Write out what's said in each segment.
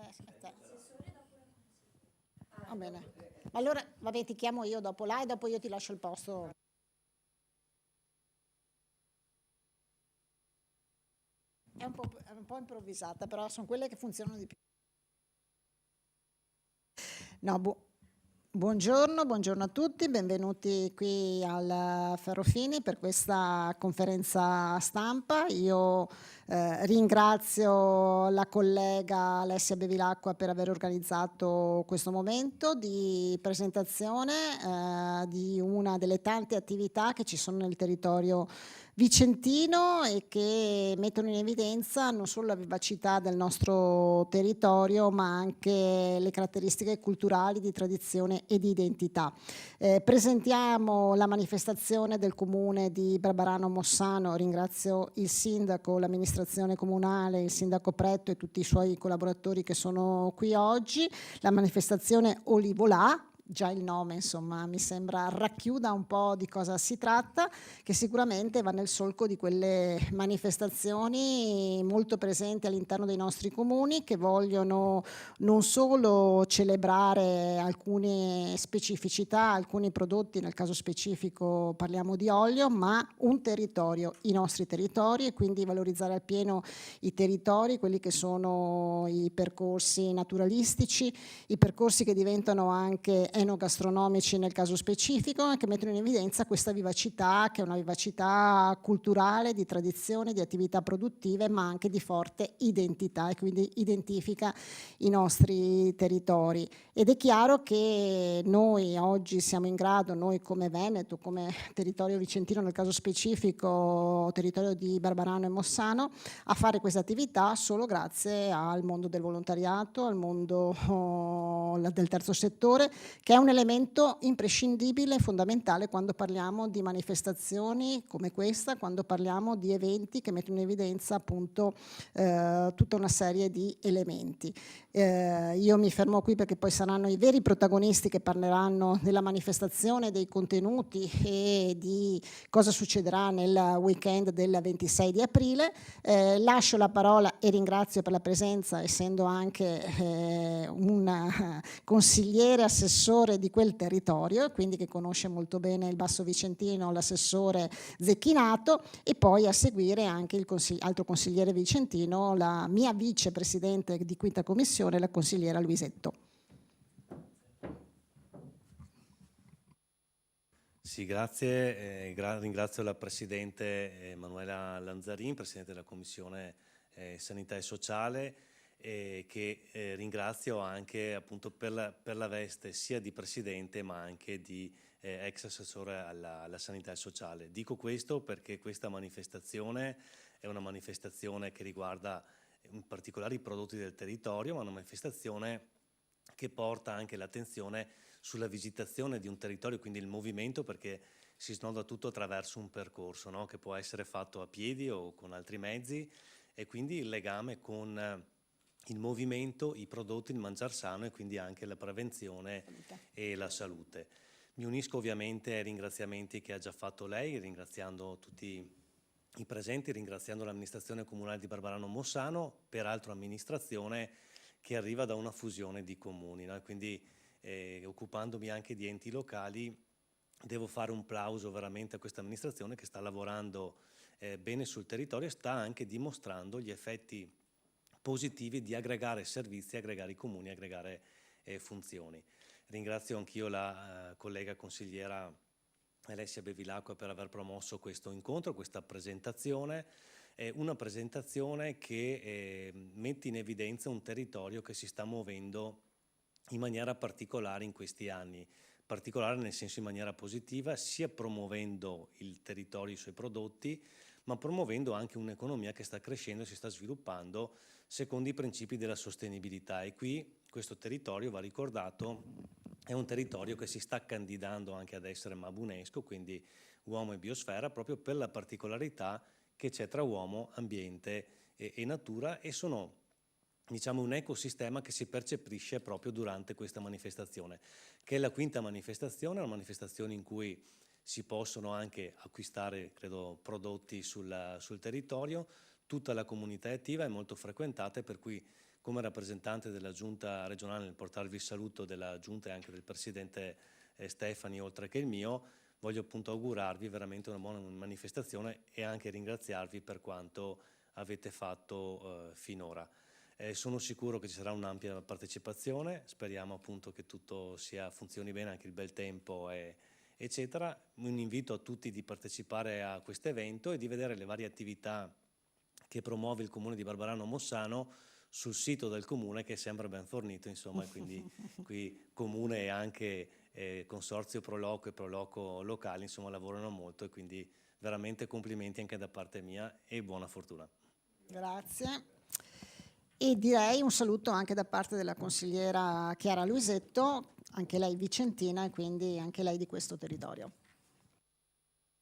Aspetta. Va bene. Allora, vabbè, ti chiamo io dopo là e dopo io ti lascio il posto. È un po' improvvisata, però sono quelle che funzionano di più. No, buongiorno a tutti, benvenuti qui al Ferrofini per questa conferenza stampa. Io ringrazio la collega Alessia Bevilacqua per aver organizzato questo momento di presentazione di una delle tante attività che ci sono nel territorio vicentino e che mettono in evidenza non solo la vivacità del nostro territorio, ma anche le caratteristiche culturali, di tradizione e di identità. Presentiamo la manifestazione del comune di Barbarano Mossano. Ringrazio il sindaco, l'amministrazione comunale, il sindaco Pretto e tutti i suoi collaboratori che sono qui oggi. La manifestazione Olivolà, già il nome insomma mi sembra racchiuda un po' di cosa si tratta, che sicuramente va nel solco di quelle manifestazioni molto presenti all'interno dei nostri comuni, che vogliono non solo celebrare alcune specificità, alcuni prodotti, nel caso specifico parliamo di olio, ma un territorio, i nostri territori, e quindi valorizzare appieno i territori, quelli che sono i percorsi naturalistici, i percorsi che diventano anche enogastronomici nel caso specifico, e che mettono in evidenza questa vivacità, che è una vivacità culturale, di tradizione, di attività produttive, ma anche di forte identità, e quindi identifica i nostri territori. Ed è chiaro che noi oggi siamo in grado, noi come Veneto, come territorio vicentino nel caso specifico, territorio di Barbarano e Mossano, a fare questa attività solo grazie al mondo del volontariato, al mondo del terzo settore, che è un elemento imprescindibile e fondamentale quando parliamo di manifestazioni come questa, quando parliamo di eventi che mettono in evidenza appunto tutta una serie di elementi. Io mi fermo qui perché poi saranno i veri protagonisti che parleranno della manifestazione, dei contenuti e di cosa succederà nel weekend del 26 di aprile. Lascio la parola e ringrazio per la presenza, essendo anche un consigliere assessore di quel territorio, quindi che conosce molto bene il Basso Vicentino, l'assessore Zecchinato, e poi a seguire anche il altro consigliere vicentino, la mia vicepresidente di quinta commissione, la consigliera Luisetto. Sì, grazie. Ringrazio la Presidente Emanuela Lanzarin, Presidente della Commissione Sanità e Sociale, che ringrazio anche appunto per la veste sia di Presidente ma anche di ex assessore alla Sanità e Sociale. Dico questo perché questa manifestazione è una manifestazione che riguarda in particolare i prodotti del territorio, ma una manifestazione che porta anche l'attenzione sulla visitazione di un territorio, quindi il movimento, perché si snoda tutto attraverso un percorso, no? Che può essere fatto a piedi o con altri mezzi, e quindi il legame con il movimento, i prodotti, il mangiar sano e quindi anche la prevenzione e la salute. Mi unisco ovviamente ai ringraziamenti che ha già fatto lei, ringraziando tutti i presenti, ringraziando l'amministrazione comunale di Barbarano Mossano, peraltro amministrazione che arriva da una fusione di comuni, no? Quindi occupandomi anche di enti locali, devo fare un plauso veramente a questa amministrazione che sta lavorando bene sul territorio e sta anche dimostrando gli effetti positivi di aggregare servizi, aggregare i comuni, aggregare funzioni. Ringrazio anch'io la collega consigliera Alessia Bevilacqua per aver promosso questo incontro, questa presentazione. Una presentazione che mette in evidenza un territorio che si sta muovendo in maniera particolare in questi anni, particolare nel senso in maniera positiva, sia promuovendo il territorio e i suoi prodotti, ma promuovendo anche un'economia che sta crescendo e si sta sviluppando secondo i principi della sostenibilità. E qui questo territorio, va ricordato, è un territorio che si sta candidando anche ad essere MAB UNESCO, quindi uomo e biosfera, proprio per la particolarità che c'è tra uomo, ambiente e natura, e sono, diciamo, un ecosistema che si percepisce proprio durante questa manifestazione, che è la quinta manifestazione, una manifestazione in cui si possono anche acquistare, credo, prodotti sul territorio. Tutta la comunità è attiva, è molto frequentata, per cui come rappresentante della Giunta regionale, nel portarvi il saluto della Giunta e anche del Presidente Stefani, oltre che il mio, voglio appunto augurarvi veramente una buona manifestazione e anche ringraziarvi per quanto avete fatto finora. Sono sicuro che ci sarà un'ampia partecipazione, speriamo appunto che tutto funzioni bene, anche il bel tempo eccetera. Un invito a tutti di partecipare a questo evento e di vedere le varie attività che promuove il Comune di Barbarano Mossano sul sito del Comune, che è sempre ben fornito, insomma, quindi qui Comune e anche Consorzio Proloco e Proloco locali, insomma, lavorano molto, e quindi veramente complimenti anche da parte mia e buona fortuna. Grazie. E direi un saluto anche da parte della consigliera Chiara Luisetto, anche lei vicentina e quindi anche lei di questo territorio.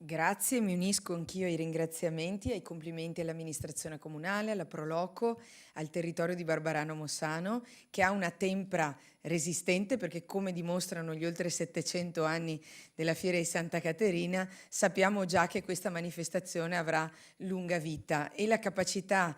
Grazie, mi unisco anch'io ai ringraziamenti e ai complimenti all'amministrazione comunale, alla Proloco, al territorio di Barbarano Mossano, che ha una tempra resistente, perché come dimostrano gli oltre 700 anni della Fiera di Santa Caterina, sappiamo già che questa manifestazione avrà lunga vita, e la capacità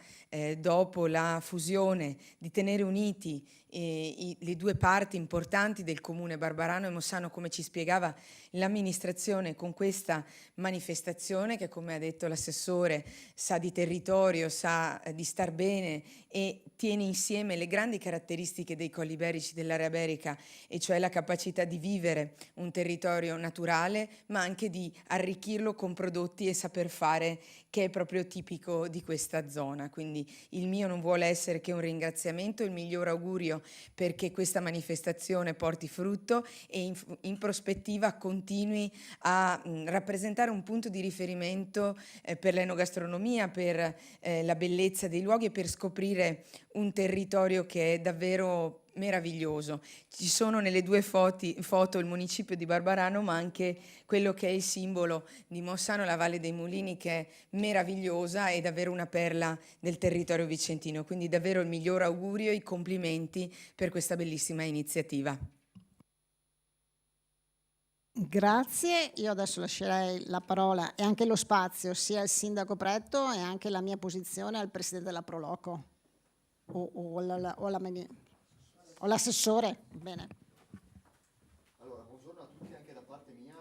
dopo la fusione di tenere uniti le due parti importanti del comune, Barbarano e Mossano, come ci spiegava l'amministrazione, con questa manifestazione che, come ha detto l'assessore, sa di territorio, sa di star bene e tiene insieme le grandi caratteristiche dei Colli Iberici, dell'area iberica, e cioè la capacità di vivere un territorio naturale, ma anche di arricchirlo con prodotti e saper fare, che è proprio tipico di questa zona. Quindi il mio non vuole essere che un ringraziamento, il miglior augurio perché questa manifestazione porti frutto e in prospettiva continui a rappresentare un punto di riferimento per l'enogastronomia, per la bellezza dei luoghi e per scoprire un territorio che è davvero meraviglioso. Ci sono nelle due foto il municipio di Barbarano, ma anche quello che è il simbolo di Mossano, la Valle dei Mulini, che è meravigliosa e davvero una perla del territorio vicentino. Quindi davvero il miglior augurio e i complimenti per questa bellissima iniziativa. Grazie, io adesso lascerei la parola e anche lo spazio sia al sindaco Pretto e anche la mia posizione al presidente della Proloco o l'assessore. Bene. Allora, buongiorno a tutti anche da parte mia.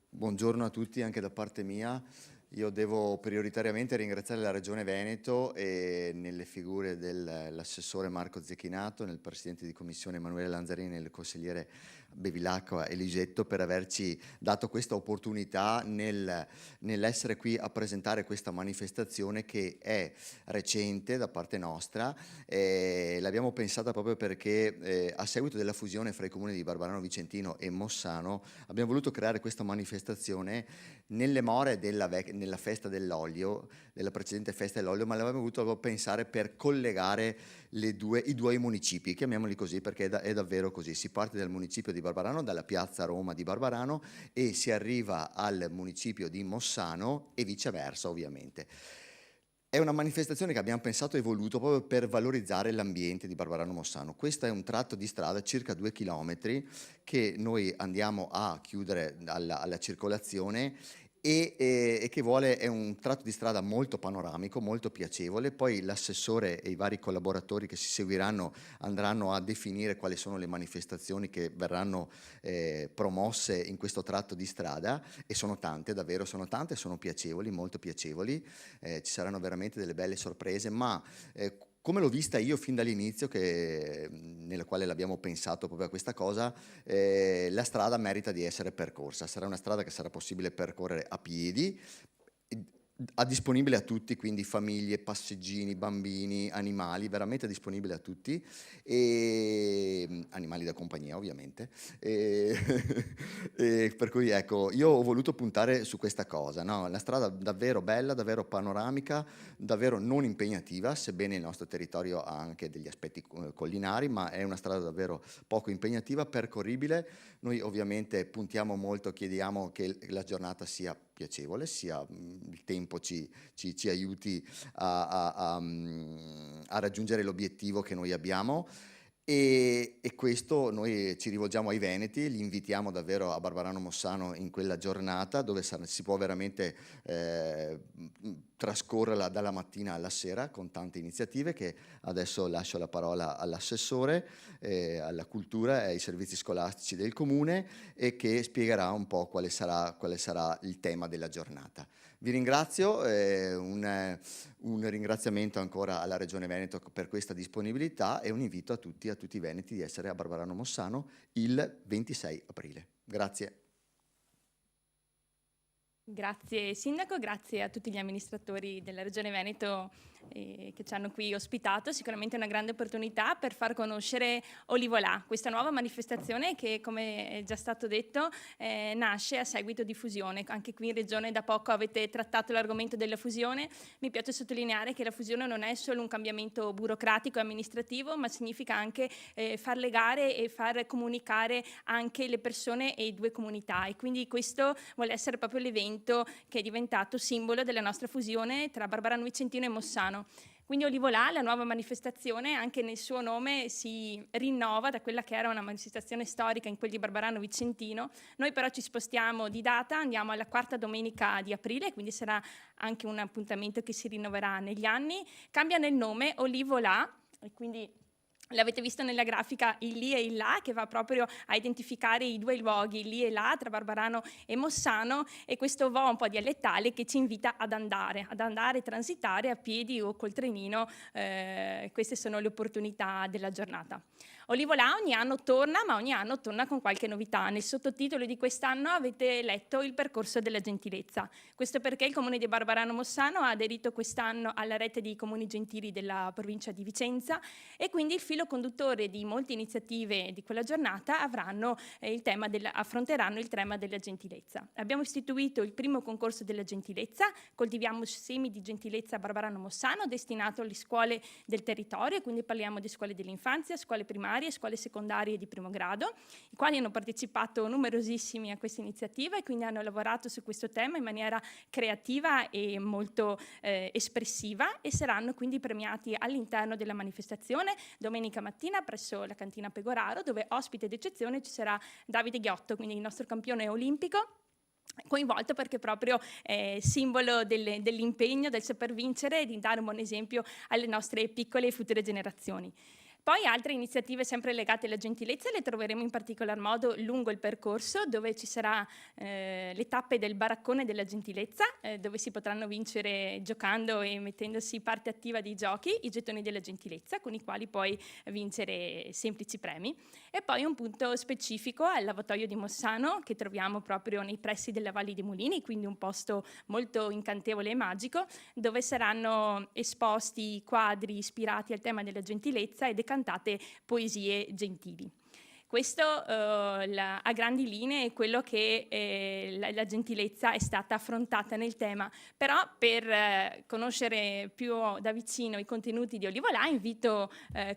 Buongiorno a tutti anche da parte mia. Io devo prioritariamente ringraziare la Regione Veneto e nelle figure dell'assessore Marco Zecchinato, nel presidente di commissione Emanuele Lanzarini e nel consigliere Bevilacqua e Ligetto per averci dato questa opportunità nell'essere qui a presentare questa manifestazione che è recente da parte nostra. L'abbiamo pensata proprio perché a seguito della fusione fra i comuni di Barbarano Vicentino e Mossano abbiamo voluto creare questa manifestazione nelle more nella festa dell'olio, della precedente festa dell'olio, ma l'avevamo voluto pensare per collegare i due municipi, chiamiamoli così perché è davvero così. Si parte dal municipio di Barbarano, dalla piazza Roma di Barbarano, e si arriva al municipio di Mossano e viceversa, ovviamente. È una manifestazione che abbiamo pensato e voluto proprio per valorizzare l'ambiente di Barbarano Mossano. Questo è un tratto di strada, circa 2 chilometri, che noi andiamo a chiudere alla circolazione e che è un tratto di strada molto panoramico, molto piacevole. Poi l'assessore e i vari collaboratori che si seguiranno andranno a definire quali sono le manifestazioni che verranno promosse in questo tratto di strada, e sono tante, davvero sono tante, sono piacevoli, molto piacevoli, ci saranno veramente delle belle sorprese, ma come l'ho vista io fin dall'inizio, nella quale l'abbiamo pensato proprio a questa cosa, la strada merita di essere percorsa. Sarà una strada che sarà possibile percorrere a piedi, disponibile a tutti, quindi famiglie, passeggini, bambini, animali, veramente disponibile a tutti, e animali da compagnia ovviamente, e per cui ecco, io ho voluto puntare su questa cosa, no? La strada davvero bella, davvero panoramica, davvero non impegnativa, sebbene il nostro territorio ha anche degli aspetti collinari, ma è una strada davvero poco impegnativa, percorribile. Noi ovviamente puntiamo molto, chiediamo che la giornata sia piacevole, sia il tempo ci aiuti a raggiungere l'obiettivo che noi abbiamo, e questo noi ci rivolgiamo ai veneti, li invitiamo davvero a Barbarano Mossano in quella giornata dove si può veramente trascorrerla dalla mattina alla sera con tante iniziative che adesso lascio la parola all'assessore alla cultura e ai servizi scolastici del comune e che spiegherà un po' quale sarà il tema della giornata. Vi ringrazio, un ringraziamento ancora alla Regione Veneto per questa disponibilità e un invito a tutti i veneti di essere a Barbarano Mossano il 26 aprile. Grazie. Grazie Sindaco, grazie a tutti gli amministratori della Regione Veneto che ci hanno qui ospitato. Sicuramente è una grande opportunità per far conoscere Olivolà, questa nuova manifestazione che, come è già stato detto, nasce a seguito di fusione. Anche qui in Regione da poco avete trattato l'argomento della fusione. Mi piace sottolineare che la fusione non è solo un cambiamento burocratico e amministrativo, ma significa anche far legare e far comunicare anche le persone e i due comunità, e quindi questo vuole essere proprio l'evento che è diventato simbolo della nostra fusione tra Barbarano Vicentino e Mossano. Quindi Olivolà, la nuova manifestazione, anche nel suo nome si rinnova da quella che era una manifestazione storica in quel di Barbarano Vicentino. Noi però ci spostiamo di data, andiamo alla quarta domenica di aprile, quindi sarà anche un appuntamento che si rinnoverà negli anni. Cambia nel nome Olivolà, e quindi l'avete visto nella grafica il lì e il là, che va proprio a identificare i due luoghi, il lì e là, tra Barbarano e Mossano, e questo vo un po' dialettale che ci invita ad andare, transitare a piedi o col trenino. Queste sono le opportunità della giornata. Olivolà ogni anno torna, ma ogni anno torna con qualche novità. Nel sottotitolo di quest'anno avete letto il percorso della gentilezza. Questo perché il comune di Barbarano Mossano ha aderito quest'anno alla rete di comuni gentili della provincia di Vicenza, e quindi il filo conduttore di molte iniziative di quella giornata affronteranno il tema della gentilezza. Abbiamo istituito il primo concorso della gentilezza, coltiviamo semi di gentilezza a Barbarano Mossano, destinato alle scuole del territorio, quindi parliamo di scuole dell'infanzia, scuole primarie, scuole secondarie di primo grado, i quali hanno partecipato numerosissimi a questa iniziativa e quindi hanno lavorato su questo tema in maniera creativa e molto espressiva, e saranno quindi premiati all'interno della manifestazione domenica mattina presso la cantina Pegoraro, dove ospite d'eccezione ci sarà Davide Ghiotto, quindi il nostro campione olimpico, coinvolto perché proprio simbolo dell'impegno, del saper vincere e di dare un buon esempio alle nostre piccole e future generazioni. Poi altre iniziative sempre legate alla gentilezza le troveremo in particolar modo lungo il percorso, dove ci sarà le tappe del baraccone della gentilezza, dove si potranno vincere giocando e mettendosi parte attiva dei giochi i gettoni della gentilezza, con i quali puoi vincere semplici premi. E poi un punto specifico al lavatoio di Mossano, che troviamo proprio nei pressi della Valli dei Mulini, quindi un posto molto incantevole e magico, dove saranno esposti quadri ispirati al tema della gentilezza e cantate poesie gentili. Questo a grandi linee è quello che la gentilezza è stata affrontata nel tema, però per conoscere più da vicino i contenuti di Olivolà invito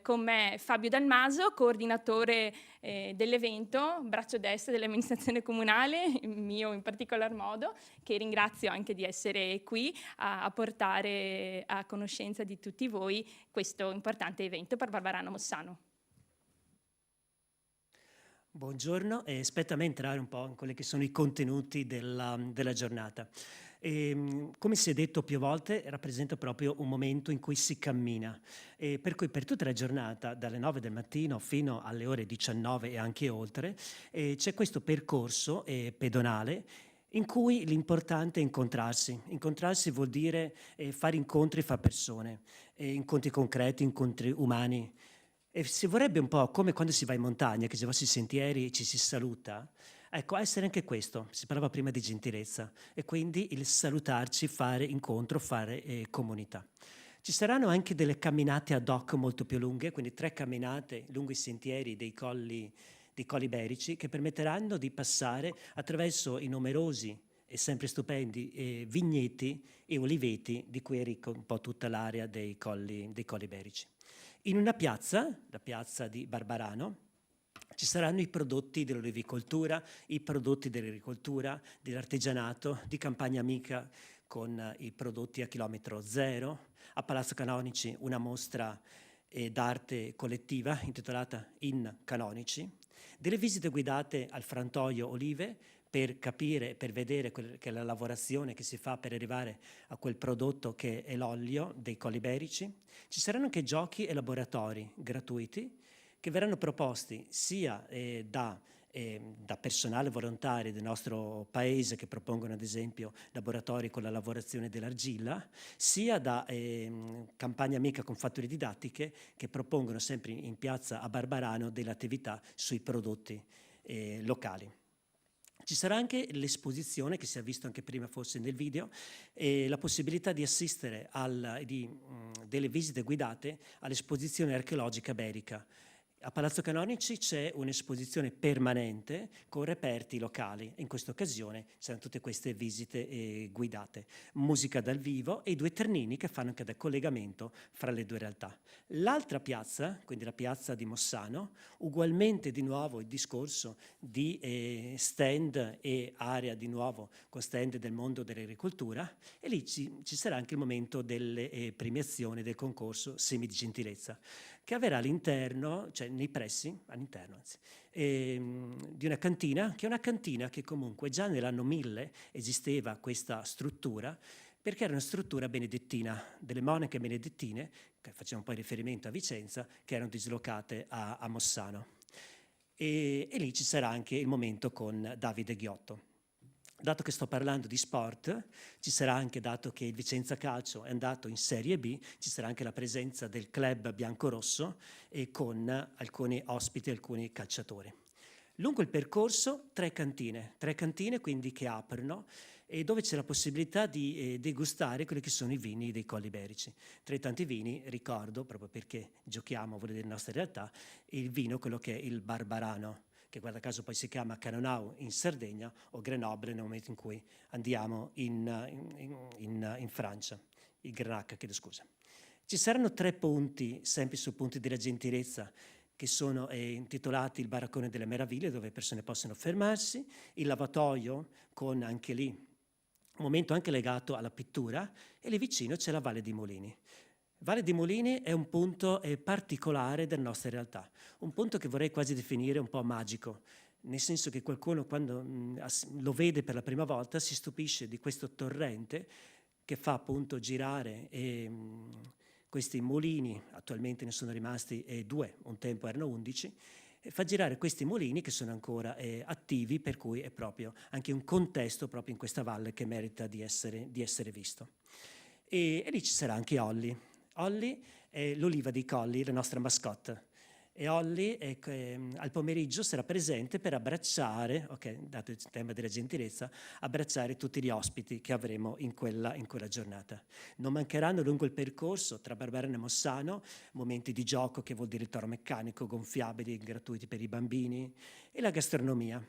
con me Fabio Dalmaso, coordinatore dell'evento, braccio destro dell'amministrazione comunale, mio in particolar modo, che ringrazio anche di essere qui a portare a conoscenza di tutti voi questo importante evento per Barbarano Mossano. Buongiorno, e spetta a me entrare un po' in quelli che sono i contenuti della giornata. Come si è detto più volte, rappresenta proprio un momento in cui si cammina, per cui per tutta la giornata, dalle 9 del mattino fino alle ore 19 e anche oltre, c'è questo percorso pedonale in cui l'importante è incontrarsi. Incontrarsi vuol dire fare incontri fra persone, incontri concreti, incontri umani. E si vorrebbe un po' come quando si va in montagna, che si va sui sentieri e ci si saluta. Ecco, essere anche questo. Si parlava prima di gentilezza e quindi il salutarci, fare incontro, fare comunità. Ci saranno anche delle camminate ad hoc molto più lunghe, quindi 3 camminate lungo i sentieri dei colli iberici, che permetteranno di passare attraverso i numerosi e sempre stupendi vigneti e oliveti di cui è ricca un po' tutta l'area dei colli iberici. In una piazza, la piazza di Barbarano, ci saranno i prodotti dell'olivicoltura, i prodotti dell'agricoltura, dell'artigianato, di Campagna Amica con i prodotti a chilometro zero, a Palazzo Canonici una mostra d'arte collettiva intitolata In Canonici, delle visite guidate al frantoio Olive per capire, per vedere che la lavorazione che si fa per arrivare a quel prodotto che è l'olio dei Colli Iberici. Ci saranno anche giochi e laboratori gratuiti che verranno proposti sia da personale volontario del nostro paese che propongono ad esempio laboratori con la lavorazione dell'argilla, sia da Campagna Amica con fattorie didattiche che propongono sempre in piazza a Barbarano delle attività sui prodotti locali. Ci sarà anche l'esposizione, che si è visto anche prima forse nel video, e la possibilità di assistere delle visite guidate all'esposizione archeologica iberica. A Palazzo Canonici c'è un'esposizione permanente con reperti locali. In questa occasione saranno tutte queste visite guidate. Musica dal vivo e i 2 ternini che fanno anche da collegamento fra le 2 realtà. L'altra piazza, quindi la piazza di Mossano, ugualmente di nuovo il discorso di stand e area di nuovo con stand del mondo dell'agricoltura, e lì ci sarà anche il momento delle premiazioni del concorso Semi di Gentilezza, che avverrà all'interno, cioè nei pressi, all'interno anzi, di una cantina, che è una cantina che comunque già nell'anno 1000 esisteva questa struttura, perché era una struttura benedettina, delle monache benedettine, che facciamo poi riferimento a Vicenza, che erano dislocate a Mossano. E lì ci sarà anche il momento con Davide Ghiotto. Dato che sto parlando di sport, ci sarà anche, dato che il Vicenza Calcio è andato in Serie B, ci sarà anche la presenza del club biancorosso e con alcuni ospiti, alcuni calciatori. Lungo il percorso 3 cantine quindi che aprono e dove c'è la possibilità di degustare quelli che sono i vini dei Colli Iberici. Tra i tanti vini ricordo, proprio perché giochiamo a vedere la nostra realtà, il vino, quello che è il Barbarano, che guarda caso poi si chiama Canonau in Sardegna o Grenoble nel momento in cui andiamo in Francia, il Grenache, chiedo scusa. Ci saranno 3 punti, sempre su punti della gentilezza, che sono intitolati il Baraccone delle Meraviglie, dove le persone possono fermarsi, il lavatoio con anche lì un momento anche legato alla pittura, e lì vicino c'è la Valle dei Molini. Valle dei Molini è un punto particolare della nostra realtà, un punto che vorrei quasi definire un po' magico, nel senso che qualcuno quando lo vede per la prima volta si stupisce di questo torrente che fa appunto girare questi mulini, attualmente ne sono rimasti 2, un tempo erano 11, fa girare questi mulini che sono ancora attivi, per cui è proprio anche un contesto proprio in questa valle che merita di essere visto. E lì ci sarà anche Olli. Olli è l'oliva dei Colli, la nostra mascotte. E Olli al pomeriggio sarà presente per abbracciare, dato il tema della gentilezza, abbracciare tutti gli ospiti che avremo in quella giornata. Non mancheranno lungo il percorso tra Barbarano e Mossano momenti di gioco, che vuol dire il toro meccanico, gonfiabili, gratuiti per i bambini, e la gastronomia.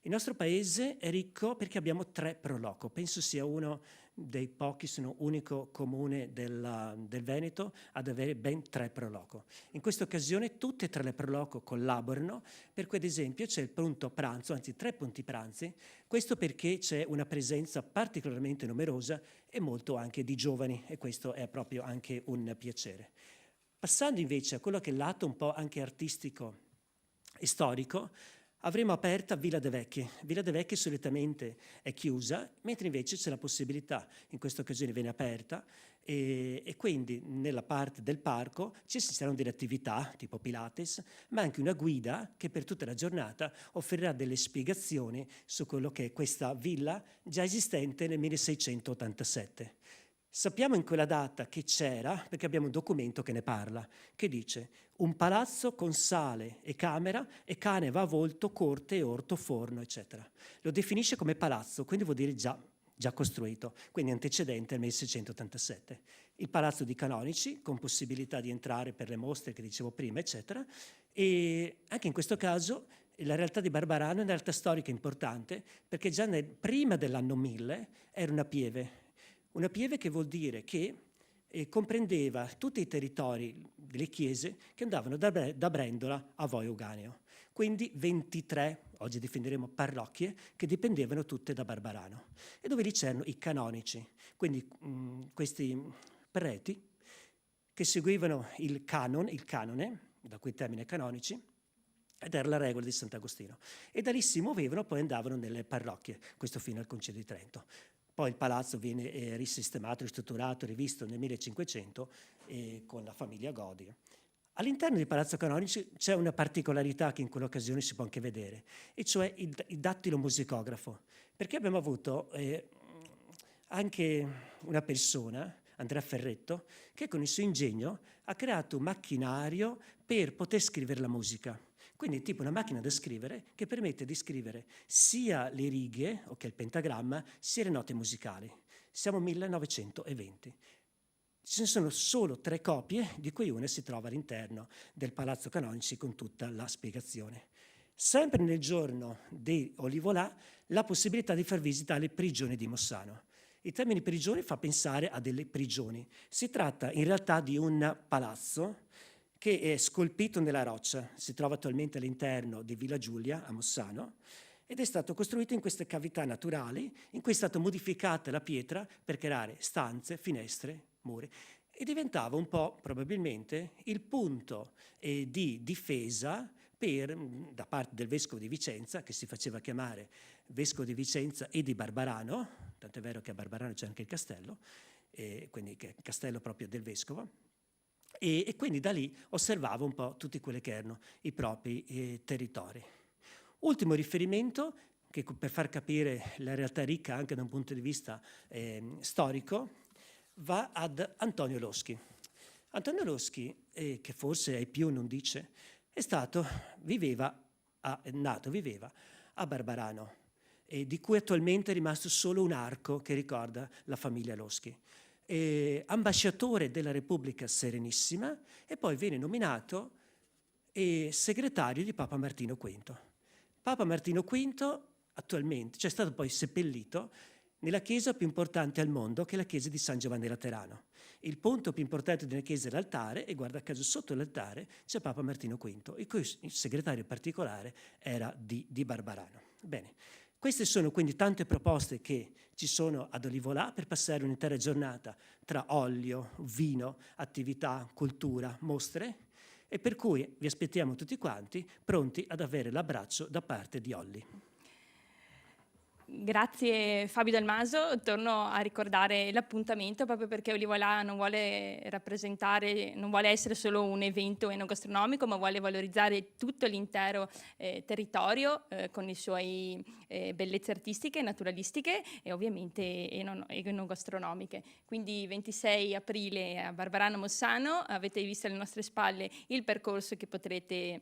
Il nostro paese è ricco perché abbiamo 3 proloco, penso sia uno dei pochi, se non unico comune del Veneto ad avere ben 3 proloco. In questa occasione tutte e 3 le proloco collaborano, per cui ad esempio c'è il punto pranzo, anzi 3 punti pranzi, questo perché c'è una presenza particolarmente numerosa e molto anche di giovani, e questo è proprio anche un piacere. Passando invece a quello che è il lato un po' anche artistico e storico, avremo aperta Villa de Vecchie. Villa de Vecchie solitamente è chiusa, mentre invece c'è la possibilità, in questa occasione viene aperta, e quindi nella parte del parco ci saranno delle attività tipo Pilates, ma anche una guida che per tutta la giornata offrirà delle spiegazioni su quello che è questa villa già esistente nel 1687. Sappiamo in quella data che c'era, perché abbiamo un documento che ne parla, che dice: un palazzo con sale e camera e cane va a volto, corte e orto, forno, eccetera. Lo definisce come palazzo, quindi vuol dire già costruito, quindi antecedente al 1687. Il palazzo di Canonici, con possibilità di entrare per le mostre che dicevo prima, eccetera. E anche in questo caso la realtà di Barbarano è una realtà storica importante, perché già prima dell'anno 1000 era una pieve. Una pieve che vuol dire che comprendeva tutti i territori delle chiese che andavano da Brendola a Voi Euganeo. Quindi 23, oggi definiremo parrocchie, che dipendevano tutte da Barbarano. E dove lì c'erano i canonici, quindi questi preti che seguivano il canone, da cui il termine canonici, ed era la regola di Sant'Agostino. E da lì si muovevano, poi andavano nelle parrocchie, questo fino al Concilio di Trento. Poi il palazzo viene risistemato, ristrutturato, rivisto nel 1500 con la famiglia Godi. All'interno di Palazzo Canonici c'è una particolarità che in quell'occasione si può anche vedere, e cioè il dattilo musicografo, perché abbiamo avuto anche una persona, Andrea Ferretto, che con il suo ingegno ha creato un macchinario per poter scrivere la musica. Quindi tipo una macchina da scrivere che permette di scrivere sia le righe, ok, il pentagramma, sia le note musicali. Siamo 1920. Ce ne sono solo 3 copie, di cui una si trova all'interno del Palazzo Canonici con tutta la spiegazione. Sempre nel giorno di Olivolà, la possibilità di far visita alle prigioni di Mossano. Il termine prigione fa pensare a delle prigioni. Si tratta in realtà di un palazzo che è scolpito nella roccia, si trova attualmente all'interno di Villa Giulia a Mossano ed è stato costruito in queste cavità naturali in cui è stata modificata la pietra per creare stanze, finestre, muri e diventava un po' probabilmente il punto di difesa da parte del vescovo di Vicenza, che si faceva chiamare vescovo di Vicenza e di Barbarano, tant'è vero che a Barbarano c'è anche il castello, quindi che è il castello proprio del vescovo. E quindi da lì osservavo un po' tutti quelli che erano i propri territori. Ultimo riferimento, che per far capire la realtà ricca anche da un punto di vista storico, va ad Antonio Loschi. Antonio Loschi, che forse ai più non dice, viveva a Barbarano, di cui attualmente è rimasto solo un arco che ricorda la famiglia Loschi. Ambasciatore della Repubblica Serenissima e poi viene nominato segretario di Papa Martino V. Papa Martino V attualmente, è stato poi seppellito nella chiesa più importante al mondo, che è la chiesa di San Giovanni Laterano. Il punto più importante della chiesa è l'altare e guarda caso sotto l'altare c'è Papa Martino V, il cui segretario particolare era di Barbarano. Bene, queste sono quindi tante proposte che ci sono ad Olivolà per passare un'intera giornata tra olio, vino, attività, cultura, mostre, e per cui vi aspettiamo tutti quanti pronti ad avere l'abbraccio da parte di Olli. Grazie Fabio Dalmaso, torno a ricordare l'appuntamento proprio perché Olivolà non vuole essere solo un evento enogastronomico, ma vuole valorizzare tutto l'intero territorio con le sue bellezze artistiche, naturalistiche e ovviamente enogastronomiche. Quindi 26 aprile a Barbarano Mossano avete visto alle nostre spalle il percorso che potrete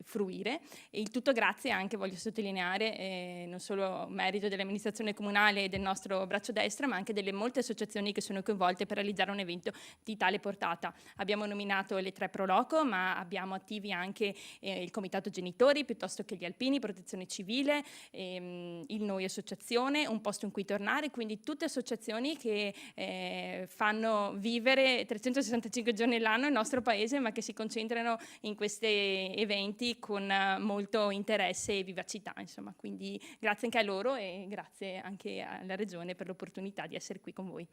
fruire e il tutto grazie anche, voglio sottolineare, non solo merito dell'amministrazione comunale e del nostro braccio destra, ma anche delle molte associazioni che sono coinvolte per realizzare un evento di tale portata. Abbiamo nominato le 3 pro loco, ma abbiamo attivi anche il Comitato Genitori, piuttosto che gli Alpini, Protezione Civile, il Noi Associazione, Un Posto in cui tornare, quindi tutte associazioni che fanno vivere 365 giorni l'anno il nostro paese, ma che si concentrano in questi eventi con molto interesse e vivacità, insomma. Quindi grazie anche a loro e grazie anche alla Regione per l'opportunità di essere qui con voi.